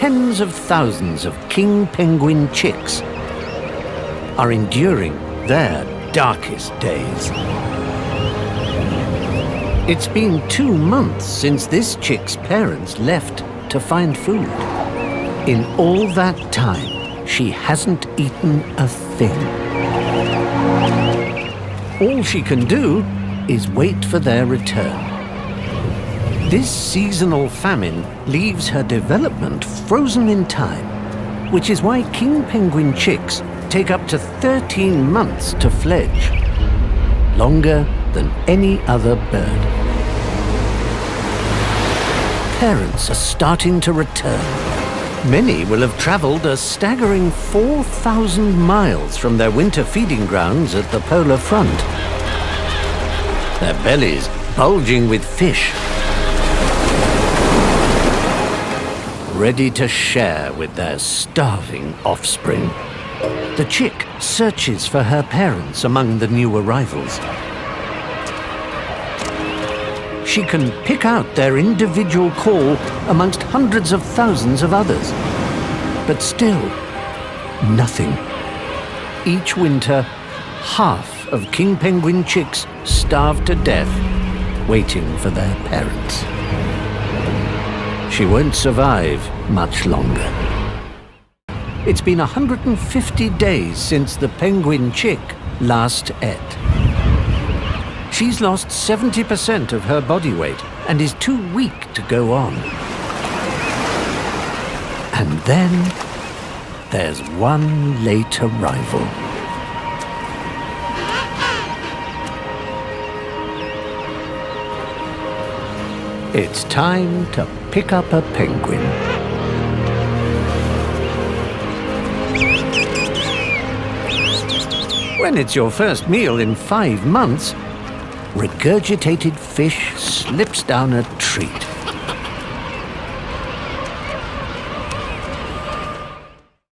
tens of thousands of king penguin chicks are enduring their darkest days. It's been 2 months since this chick's parents left to find food. In all that time, she hasn't eaten a thing. All she can do is wait for their return. This seasonal famine leaves her development frozen in time, which is why king penguin chicks take up to 13 months to fledge, longer than any other bird. Parents are starting to return. Many will have traveled a staggering 4,000 miles from their winter feeding grounds at the polar front. Their bellies bulging with fish, ready to share with their starving offspring. The chick searches for her parents among the new arrivals. She can pick out their individual call amongst hundreds of thousands of others. But still, nothing. Each winter, half of king penguin chicks starve to death, waiting for their parents. She won't survive much longer. It's been 150 days since the penguin chick last ate. She's lost 70% of her body weight and is too weak to go on. And then there's one late arrival. It's time to pick up a penguin. When it's your first meal in 5 months, regurgitated fish slips down a treat.